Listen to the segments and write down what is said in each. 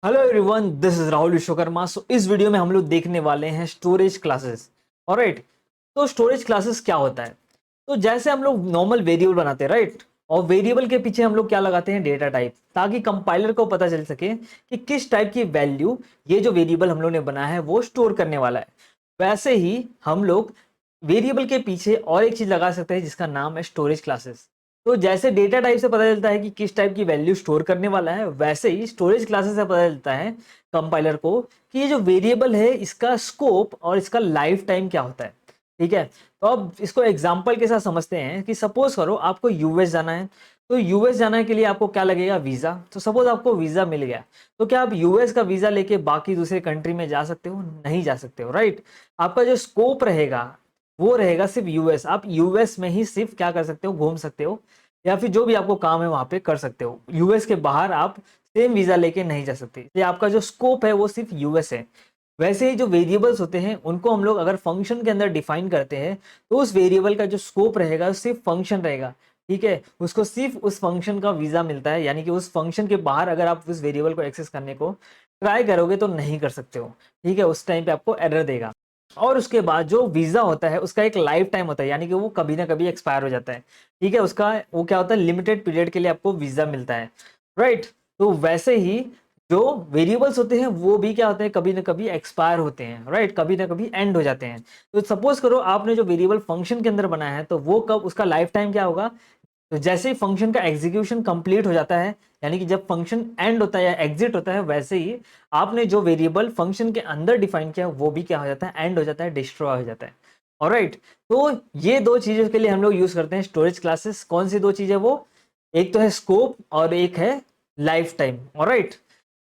Hello everyone, this is Rahul Vishwakarma. So इस video में हम लोग देखने वाले हैं स्टोरेज क्लासेस। ऑलराइट। तो स्टोरेज क्लासेस क्या होता है? तो जैसे हम लोग नॉर्मल वेरिएबल बनाते हैं, राइट, और वेरिएबल के पीछे हम लोग क्या लगाते हैं? डेटा टाइप, ताकि कंपाइलर को पता चल सके कि किस टाइप की वैल्यू ये जो वेरिएबल हम लोग ने बनाया है वो स्टोर करने वाला है। वैसे ही हम लोग वेरिएबल के पीछे और एक चीज लगा सकते हैं जिसका नाम है स्टोरेज क्लासेस। तो जैसे डेटा टाइप से पता चलता है कि किस टाइप की वैल्यू स्टोर करने वाला है, वैसे ही स्टोरेज क्लासेस से पता चलता है कंपाइलर को कि ये जो वेरिएबल है इसका स्कोप और इसका लाइफ टाइम क्या होता है। ठीक है। तो अब इसको एग्जांपल के साथ समझते हैं कि सपोज करो आपको यूएस जाना है। तो यूएस जाने के लिए आपको क्या लगेगा? वीजा। तो सपोज आपको वीजा मिल गया, तो क्या आप यूएस का वीजा लेके बाकी दूसरे कंट्री में जा सकते हो? नहीं जा सकते हो, राइट। आपका जो स्कोप रहेगा वो रहेगा सिर्फ यूएस। आप यूएस में ही सिर्फ क्या कर सकते हो? घूम सकते हो, या फिर जो भी आपको काम है वहां पे कर सकते हो। यूएस के बाहर आप सेम वीजा लेके नहीं जा सकते, इसलिए आपका जो स्कोप है वो सिर्फ यूएस है। वैसे ही जो वेरिएबल्स होते हैं उनको हम लोग अगर फंक्शन के अंदर डिफाइन करते हैं, तो उस वेरिएबल का जो स्कोप रहेगा वो सिर्फ फंक्शन रहेगा। ठीक है, उसको सिर्फ उस फंक्शन का वीजा मिलता है, यानी कि उस फंक्शन के बाहर अगर आप उस वेरिएबल को एक्सेस करने को ट्राई करोगे तो नहीं कर सकते हो। ठीक है, उस टाइम पे आपको एरर देगा। और उसके बाद जो वीजा होता है उसका एक लाइफ टाइम होता है, यानी कि वो कभी ना कभी एक्सपायर हो जाता है। ठीक है, उसका वो क्या होता है? लिमिटेड पीरियड के लिए आपको वीजा मिलता है, राइट। तो वैसे ही जो वेरिएबल्स होते हैं वो भी क्या होते हैं? कभी ना कभी एक्सपायर होते हैं, राइट, कभी ना कभी एंड हो जाते हैं। तो सपोज करो आपने जो वेरिएबल फंक्शन के अंदर बनाया है, तो वो कब उसका लाइफ टाइम क्या होगा? तो जैसे ही फंक्शन का एग्जीक्यूशन कंप्लीट हो जाता है, यानी कि जब फंक्शन एंड होता है या एग्जिट होता है, वैसे ही आपने जो वेरिएबल फंक्शन के अंदर डिफाइन किया वो भी क्या हो जाता है? एंड हो जाता है, डिस्ट्रॉय हो जाता है। ऑलराइट। तो ये दो चीजों के लिए हम लोग यूज करते हैं स्टोरेज क्लासेस। कौन सी दो चीजें? वो एक तो है स्कोप और एक है लाइफ टाइम। ऑलराइट।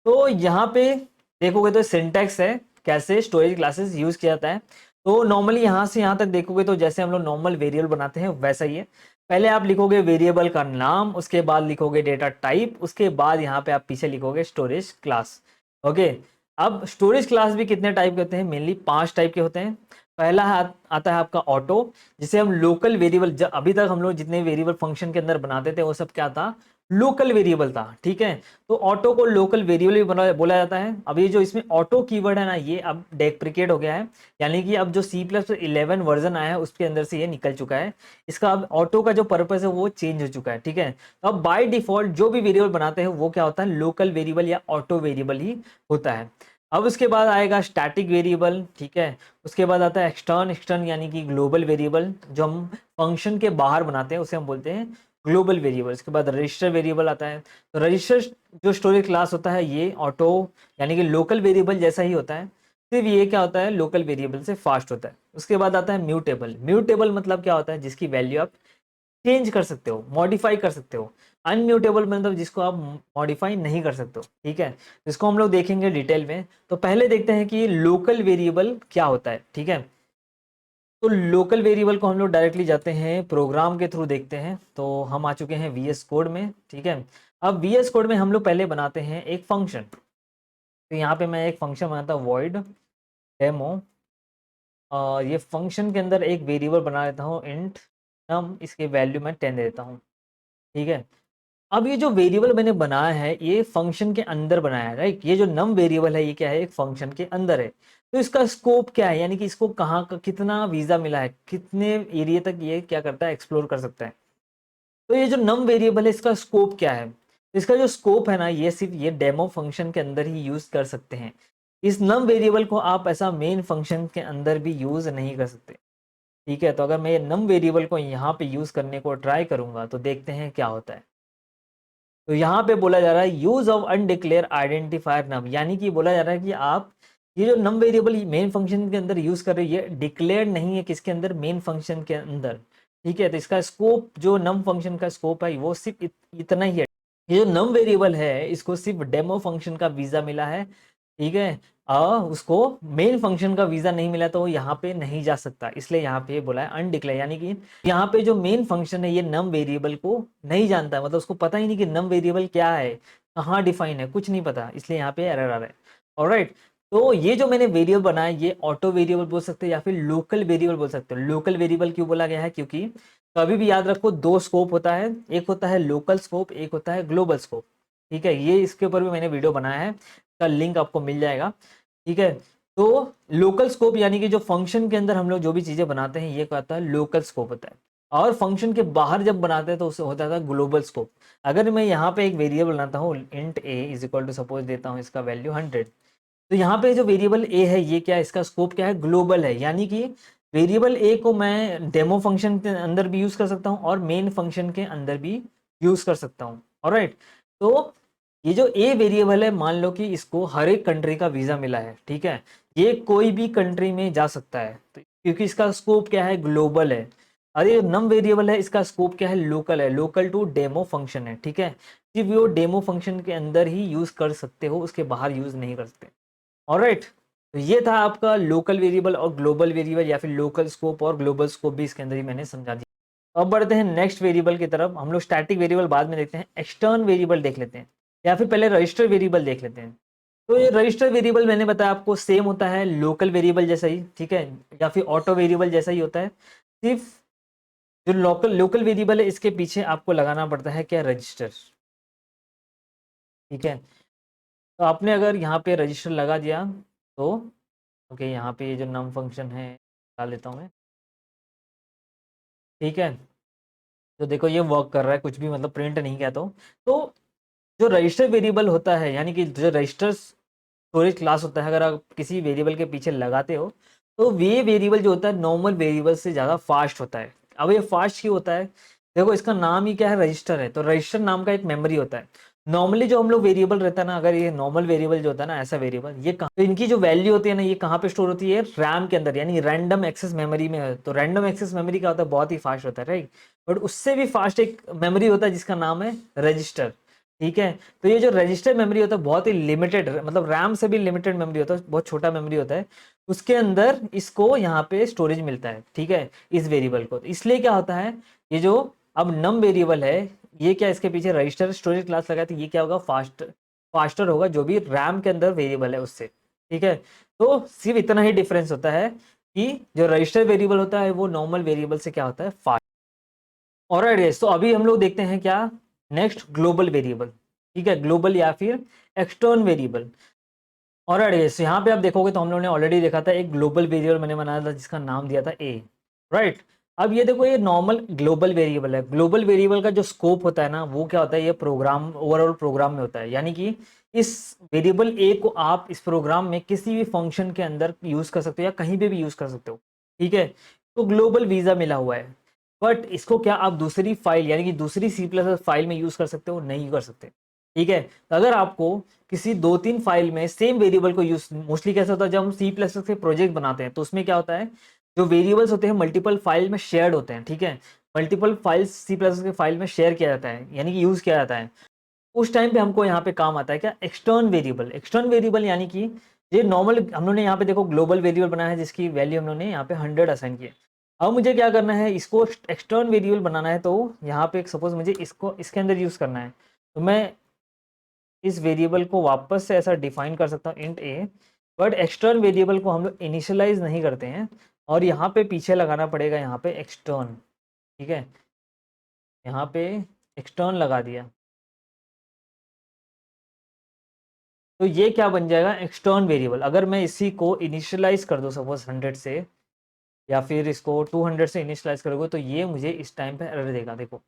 तो यहाँ पे देखोगे तो सिंटैक्स है कैसे स्टोरेज क्लासेस यूज किया जाता है। तो नॉर्मली यहाँ से यहाँ तक देखोगे तो जैसे हम लोग नॉर्मल वेरिएबल बनाते हैं वैसा ही है। पहले आप लिखोगे वेरिएबल का नाम, उसके बाद लिखोगे डेटा टाइप, उसके बाद यहाँ पे आप पीछे लिखोगे स्टोरेज क्लास। ओके। अब स्टोरेज क्लास भी कितने टाइप के होते हैं? मेनली 5 टाइप के होते हैं। पहला आता है आपका ऑटो, जिसे हम लोकल वेरिएबल, अभी तक हम लोग जितने वेरिएबल फंक्शन के अंदर बनाते थे वो सब क्या था? लोकल वेरिएबल था। ठीक है, तो ऑटो को लोकल वेरिएबल भी बोला जाता है। अब ये जो इसमें ऑटो कीवर्ड है ना, ये अब डेप्रिकेट हो गया है, यानी कि अब जो C++11 वर्जन आया है उसके अंदर से ये निकल चुका है। इसका अब ऑटो का जो पर्पस है वो चेंज हो चुका है। ठीक है, तो अब बाय डिफॉल्ट जो भी वेरिएबल बनाते हैं वो क्या होता है? लोकल वेरिएबल या ऑटो वेरिएबल ही होता है। अब उसके बाद आएगा स्टैटिक वेरिएबल। ठीक है, उसके बाद आता है एक्सटर्न। एक्सटर्न यानी कि ग्लोबल वेरिएबल, जो हम फंक्शन के बाहर बनाते हैं उसे हम बोलते हैं ग्लोबल वेरिएबल। इसके बाद रजिस्टर वेरिएबल आता है। तो रजिस्टर जो स्टोरेज क्लास होता है ये ऑटो यानी कि लोकल वेरिएबल जैसा ही होता है, सिर्फ ये क्या होता है? लोकल वेरिएबल से फास्ट होता है। उसके बाद आता है म्यूटेबल। म्यूटेबल मतलब क्या होता है? जिसकी वैल्यू आप चेंज कर सकते हो, मॉडिफाई कर सकते हो। अनम्यूटेबल मतलब जिसको आप मॉडिफाई नहीं कर सकते हो। ठीक है, इसको हम लोग देखेंगे डिटेल में। तो पहले देखते हैं कि लोकल वेरिएबल क्या होता है। ठीक है, तो लोकल वेरिएबल को हम लोग डायरेक्टली जाते हैं प्रोग्राम के थ्रू देखते हैं। तो हम आ चुके हैं वीएस कोड में। ठीक है, अब वीएस कोड में हम लोग पहले बनाते हैं एक फंक्शन। तो यहाँ पे मैं एक फंक्शन बनाता हूँ वॉइड डेमो, और ये फंक्शन के अंदर एक वेरिएबल बना लेता हूँ इंट नम, इसकी वैल्यू मैं 10 दे देता हूँ। ठीक है, अब ये जो वेरिएबल मैंने बनाया है ये फंक्शन के अंदर बनाया है, राइट। ये जो नम वेरिएबल है ये क्या है? एक फंक्शन के अंदर है। तो इसका स्कोप क्या है? यानी कि इसको कहाँ का कितना वीजा मिला है, कितने एरिया तक ये क्या करता है? एक्सप्लोर कर सकता है। तो ये जो नम वेरिएबल है इसका स्कोप क्या है? इसका जो स्कोप है ना, ये सिर्फ ये डेमो फंक्शन के अंदर ही यूज कर सकते हैं। इस नम वेरिएबल को आप ऐसा मेन फंक्शन के अंदर भी यूज नहीं कर सकते। ठीक है, तो अगर मैं ये नम वेरिएबल को यहाँ पे यूज करने को ट्राई करूंगा तो देखते हैं क्या होता है। तो यहाँ पे बोला जा रहा है यूज ऑफ अनडिक्लेयर आइडेंटिफायर नम, यानी कि बोला जा रहा है कि आप ये जो नम वेरिएबल मेन फंक्शन के अंदर यूज कर रहे हैं ये डिक्लेयर नहीं है किसके अंदर? मेन फंक्शन के अंदर। ठीक है, तो इसका स्कोप जो नम फंक्शन का स्कोप है वो सिर्फ इतना ही है। ये जो नम वेरिएबल है इसको सिर्फ डेमो फंक्शन का वीजा मिला है। ठीक है, उसको मेन फंक्शन का वीजा नहीं मिला तो वो यहाँ पे नहीं जा सकता, इसलिए यहाँ पे बोला है अनडिक्लेयर, यानी कि यहाँ पे जो मेन फंक्शन है ये नम वेरिएबल को नहीं जानता है, मतलब उसको पता ही नहीं कि नम वेरिएबल क्या है, कहाँ डिफाइन है, कुछ नहीं पता, इसलिए यहाँ पे एरर आ रहा है। ऑलराइट। तो ये जो मैंने वेरिएबल बनाया ये ऑटो वेरिएबल बोल सकते हैं या फिर लोकल वेरिएबल बोल सकते हो। लोकल वेरिएबल क्यों बोला गया है? क्योंकि कभी भी याद रखो दो स्कोप होता है, एक होता है लोकल स्कोप, एक होता है ग्लोबल स्कोप। ठीक है, ये इसके ऊपर भी मैंने वीडियो बनाया है। का लिंक आपको मिल जाएगा, ठीक है। तो लोकल स्कोप यानी कि जो फंक्शन के अंदर हम लोग जो भी चीज़ें बनाते हैं ये कहता है लोकल स्कोप होता है, और फंक्शन के बाहर जब बनाते हैं तो उससे होता था ग्लोबल स्कोप। अगर मैं यहाँ पे एक वेरिएबल बनाता हूँ int a is equal to suppose देता हूँ इसका वैल्यू 100, तो यहाँ पे जो वेरिएबल ए है ये क्या है, इसका स्कोप क्या है, ग्लोबल है। यानी कि वेरिएबल ए को मैं डेमो फंक्शन के अंदर भी यूज कर सकता हूँ और मेन फंक्शन के अंदर भी यूज कर सकता हूँ। ऑलराइट, तो ये जो ए वेरिएबल है मान लो कि इसको हर एक कंट्री का वीजा मिला है, ठीक है, ये कोई भी कंट्री में जा सकता है, तो क्योंकि इसका स्कोप क्या है, ग्लोबल है। और ये नम वेरिएबल है, इसका स्कोप क्या है, लोकल है, लोकल टू डेमो फंक्शन है, ठीक है। सिर्फ वो डेमो फंक्शन के अंदर ही यूज कर सकते हो, उसके बाहर यूज नहीं कर सकते। ऑलराइट, तो ये था आपका लोकल वेरिएबल और ग्लोबल वेरिएबल, या फिर लोकल स्कोप और ग्लोबल स्कोप भी इसके अंदर ही मैंने समझा दिया। अब बढ़ते हैं नेक्स्ट वेरिएबल की तरफ। हम लोग स्टैटिक वेरिएबल बाद में देखते हैं, एक्सटर्न वेरिएबल देख लेते हैं, या फिर पहले रजिस्टर वेरिएबल देख लेते हैं। तो ये रजिस्टर वेरिएबल मैंने बताया आपको सेम होता है लोकल वेरिएबल जैसा ही, ठीक है, या फिर ऑटो वेरिएबल जैसा ही होता है। सिर्फ जो लोकल लोकल वेरिएबल है इसके पीछे आपको लगाना पड़ता है क्या, रजिस्टर, ठीक है। तो आपने अगर यहाँ पे रजिस्टर लगा दिया तो ओके, यहाँ पे ये जो नम फंक्शन है डाल देता हूँ मैं, ठीक है। तो देखो ये वर्क कर रहा है, कुछ भी मतलब प्रिंट नहीं किया। तो जो रजिस्टर वेरिएबल होता है यानी कि जो रजिस्टर स्टोरेज क्लास होता है, अगर आप किसी वेरिएबल के पीछे लगाते हो तो ये वेरिएबल जो होता है नॉर्मल वेरिएबल से ज़्यादा फास्ट होता है। अब ये फास्ट क्यों होता है, देखो इसका नाम ही क्या है, रजिस्टर है, तो रजिस्टर नाम का एक मेमोरी होता है। नॉर्मली जो हम लोग वेरिएबल रहता है ना, अगर ये नॉर्मल वेरिएबल जो होता है ना, ऐसा वेरिएबल ये कहाँ, तो इनकी जो वैल्यू होती है ना ये कहाँ पे स्टोर होती है, रैम के अंदर, यानी रैंडम एक्सेस मेमोरी में है। तो रैंडम एक्सेस मेमोरी क्या होता है, बहुत ही फास्ट होता है, राइट। बट उससे भी फास्ट एक मेमोरी होता है जिसका नाम है रजिस्टर, ठीक है। तो ये जो रजिस्टर मेमोरी होता है बहुत ही लिमिटेड, मतलब रैम से भी लिमिटेड मेमोरी होता है, बहुत छोटा मेमोरी होता है, उसके अंदर इसको यहाँ पे स्टोरेज मिलता है, ठीक है, इस वेरिएबल को। तो इसलिए क्या होता है, ये जो अब नम वेरिएबल है ये क्या, इसके पीछे रजिस्टर स्टोरेज क्लास लगा है, तो ये क्या होगा, फास्टर होगा जो भी रैम के अंदर वेरिएबल है उससे, ठीक है। तो सिर्फ इतना ही डिफरेंस होता है कि जो रजिस्टर वेरिएबल होता है वो नॉर्मल वेरिएबल से क्या होता है, फास्ट। ऑलराइट गाइस, तो अभी हम लोग देखते हैं क्या, नेक्स्ट ग्लोबल वेरिएबल, ठीक है, ग्लोबल या फिर एक्सटर्न वेरिएबल। ऑलराइट गाइस, यहाँ पे आप देखोगे तो हम लोगों ने ऑलरेडी देखा था एक ग्लोबल वेरिएबल मैंने बनाया था जिसका नाम दिया था ए, राइट। अब ये देखो ये नॉर्मल ग्लोबल वेरिएबल है। ग्लोबल वेरिएबल का जो स्कोप होता है ना वो क्या होता है, ये प्रोग्राम ओवरऑल प्रोग्राम में होता है, यानी कि इस वेरिएबल ए को आप इस प्रोग्राम में किसी भी फंक्शन के अंदर यूज कर सकते हो या कहीं पे भी यूज कर सकते हो, ठीक है। तो ग्लोबल वीजा मिला हुआ है, बट इसको क्या आप दूसरी फाइल यानी कि दूसरी सी प्लस फाइल में यूज कर सकते हो, नहीं कर सकते, ठीक है। तो अगर आपको किसी 2-3 फाइल में सेम वेरिएबल को यूज, मोस्टली कैसा होता है जब हम सी प्लस के प्रोजेक्ट बनाते हैं तो उसमें क्या होता है, जो वेरिएबल्स होते हैं मल्टीपल फाइल में शेयर्ड होते हैं, ठीक है। मल्टीपल फाइल्स सी प्लस के फाइल में शेयर किया जाता है यानी कि यूज किया जाता है। उस टाइम पे हमको यहाँ पे काम आता है क्या, एक्सटर्न वेरिएबल। एक्सटर्न वेरिएबल यानी कि ये नॉर्मल हम लोगों ने यहाँ पे देखो ग्लोबल वेरिएबल बनाया है जिसकी वैल्यू हम लोगों ने यहाँ पे 100 असाइन की है। अब मुझे क्या करना है, इसको एक्सटर्न वेरिएबल बनाना है, तो यहाँ पे सपोज मुझे इसको इसके अंदर यूज करना है, तो मैं इस वेरिएबल को वापस से ऐसा डिफाइन कर सकता हूँ int A, but extern variable को हम लोग इनिशियलाइज नहीं करते हैं, और यहाँ पे पीछे लगाना पड़ेगा यहाँ पे एक्सटर्न, ठीक है, यहाँ पे एक्सटर्न लगा दिया। तो ये क्या बन जाएगा, एक्सटर्न वेरिएबल। अगर मैं इसी को इनिशियलाइज कर दूँ सपोज 100 से, या फिर इसको 200 से इनिशियलाइज करोगे तो ये मुझे इस टाइम पे एरर देगा। देखो,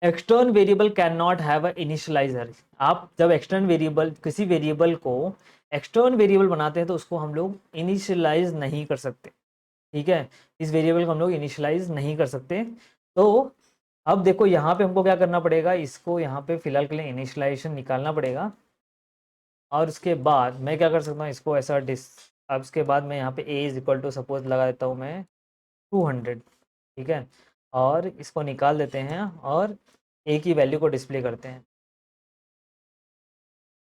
extern variable can not have a initialiser. आप जब एक्सटर्न वेरिएबल किसी वेरिएबल को एक्सटर्न वेरिएबल बनाते हैं तो उसको हम लोग इनिशियलाइज नहीं कर सकते, ठीक है। इस वेरिएबल को हम लोग इनिशियलाइज नहीं कर सकते। तो अब देखो यहाँ पे हमको क्या करना पड़ेगा, इसको यहाँ पे फिलहाल के लिए इनिशियलाइजेशन निकालना पड़ेगा, और उसके बाद मैं क्या कर सकता हूँ, इसको ऐसा अब उसके बाद मैं यहाँ पे ए इज इक्वल टू सपोज लगा देता हूँ मैं 200, ठीक है, और इसको निकाल देते हैं और ए की वैल्यू को डिस्प्ले करते हैं,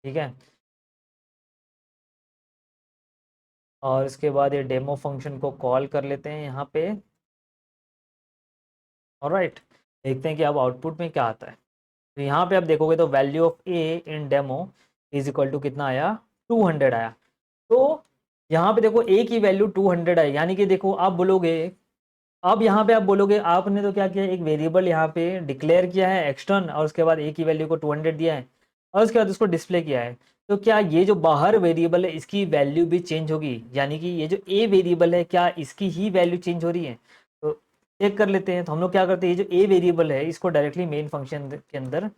ठीक है। और इसके बाद ये डेमो फंक्शन को कॉल कर लेते हैं यहाँ पे। ऑलराइट, देखते हैं कि अब आउटपुट में क्या आता है। तो यहाँ पे आप देखोगे तो value of a in demo is equal to कितना आया, 200 आया। तो यहाँ पे देखो ए की वैल्यू 200 आई, यानी कि देखो आप बोलोगे, अब यहाँ पे आप बोलोगे आपने तो क्या किया, एक वेरिएबल यहाँ पे डिक्लेयर किया है एक्सटर्न, और उसके बाद ए की वैल्यू को 200 दिया है। और उसके बाद उसको डिस्प्ले किया है, तो क्या ये जो बाहर वेरिएबल है इसकी वैल्यू भी चेंज होगी, यानी कि ये जो ए वेरिएबल है क्या इसकी ही वैल्यू चेंज हो रही है? तो चेक कर लेते हैं। तो हम लोग क्या करते हैं, ये जो ए वेरिएबल है इसको डायरेक्टली मेन फंक्शन के अंदर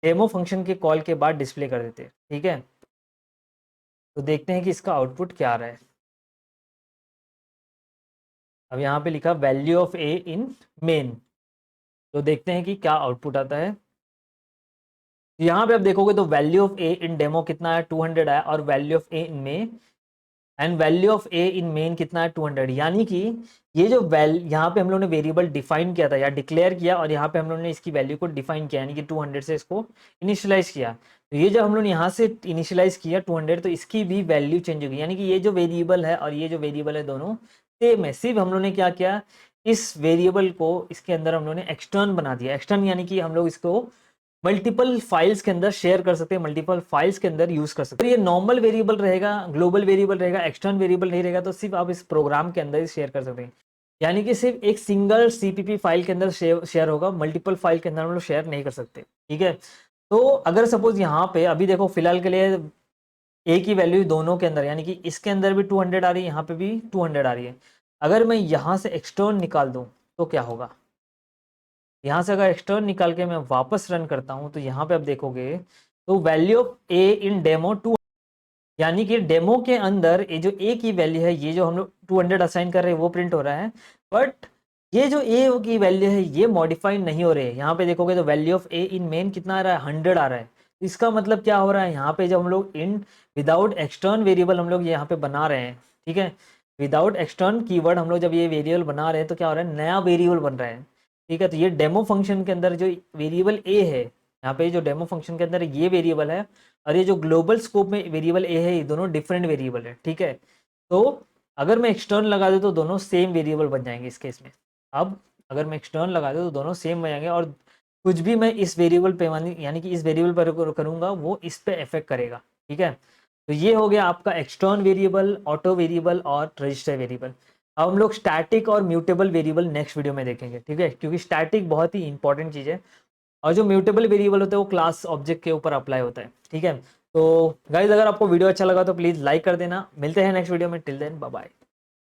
डेमो फंक्शन के कॉल के बाद डिस्प्ले कर देते हैं, ठीक है। तो देखते हैं कि इसका आउटपुट क्या आ रहा है। अब यहाँ पे लिखा value of a in main, तो देखते हैं कि क्या आउटपुट आता है। यहाँ पे आप देखोगे तो value of a in demo कितना है, 200 आया, और value of a in main and value of a in main कितना है, 200। यानी कि ये जो यहाँ पे हम लोग ने वेरिएबल डिफाइन किया था या डिक्लेयर किया, और यहाँ पे हम लोग ने इसकी वैल्यू को डिफाइन किया, यानी कि 200 से इसको इनिशियलाइज किया। तो ये जब हम लोग यहाँ से इनिशियलाइज किया 200, तो इसकी भी वैल्यू चेंज होगी, यानी कि ये जो वेरिएबल है और ये जो वेरिएबल है दोनों सेम है। सिर्फ हम लोग ने क्या किया, इस वेरिएबल को इसके अंदर हम लोग ने एक्सटर्न बना दिया। एक्सटर्न यानी कि हम लोग इसको मल्टीपल फाइल्स के अंदर शेयर कर सकते हैं, मल्टीपल फाइल्स के अंदर यूज कर सकते हैं। तो ये नॉर्मल वेरिएबल रहेगा, ग्लोबल वेरिएबल रहेगा, एक्सटर्नल वेरिएबल नहीं रहेगा, तो सिर्फ आप इस प्रोग्राम के अंदर ही शेयर कर सकते हैं। यानी कि सिर्फ एक सिंगल सीपीपी फाइल के अंदर शेयर होगा, मल्टीपल फाइल के अंदर हम लोग शेयर नहीं कर सकते, ठीक है। तो अगर सपोज यहाँ पे अभी देखो फिलहाल के लिए ए की वैल्यू दोनों के अंदर, यानी कि इसके अंदर भी 200 आ रही है, यहाँ पे भी 200 आ रही है। अगर मैं यहाँ से एक्सटर्न निकाल दूँ तो क्या होगा, यहाँ से अगर एक्सटर्न निकाल के मैं वापस रन करता हूँ तो यहाँ पे आप देखोगे तो value of a in demo 2, यानी कि डेमो के अंदर ये जो ए की वैल्यू है, ये जो हम लोग 200 असाइन कर रहे हैं वो प्रिंट हो रहा है, बट ये जो ए की वैल्यू है ये मॉडिफाई नहीं हो रही है। यहाँ पे देखोगे तो value of a in main कितना आ रहा है, 100 आ रहा है। इसका मतलब क्या हो रहा है, यहाँ पे जब हम लोग इन विदाउट एक्सटर्न वेरिएबल हम लोग यहाँ पे बना रहे हैं, ठीक है, विदाउट एक्सटर्न कीवर्ड हम लोग जब ये वेरिएबल बना रहे हैं तो क्या हो रहा है, नया वेरिएबल बन रहा है, ठीक है। तो ये डेमो फंक्शन के अंदर जो वेरिएबल ए है, यहाँ पे जो डेमो फंक्शन के अंदर ये वेरिएबल है, और ये जो ग्लोबल स्कोप में वेरिएबल ए है, ये दोनों डिफरेंट वेरिएबल है, ठीक है। तो अगर मैं एक्सटर्न लगा दूँ तो दोनों सेम वेरिएबल बन जाएंगे इस केस में। अब अगर मैं एक्सटर्न लगा दूँ तो दोनों सेम बन जाएंगे, और कुछ भी मैं इस वेरिएबल पे यानी कि इस वेरिएबल पर करूँगा वो इस पे इफेक्ट करेगा, ठीक है। तो ये हो गया आपका एक्सटर्न वेरिएबल, ऑटो वेरिएबल और रजिस्टर वेरिएबल। अब हम लोग स्टैटिक और म्यूटेबल वेरिएबल नेक्स्ट वीडियो में देखेंगे, ठीक है, क्योंकि स्टैटिक बहुत ही इंपॉर्टेंट चीज़ है, और जो म्यूटेबल वेरिएबल होता है वो क्लास ऑब्जेक्ट के ऊपर अप्लाई होता है, ठीक है। तो गाइज अगर आपको वीडियो अच्छा लगा तो प्लीज़ लाइक कर देना। मिलते हैं नेक्स्ट वीडियो में, टिल देन बाय बाय।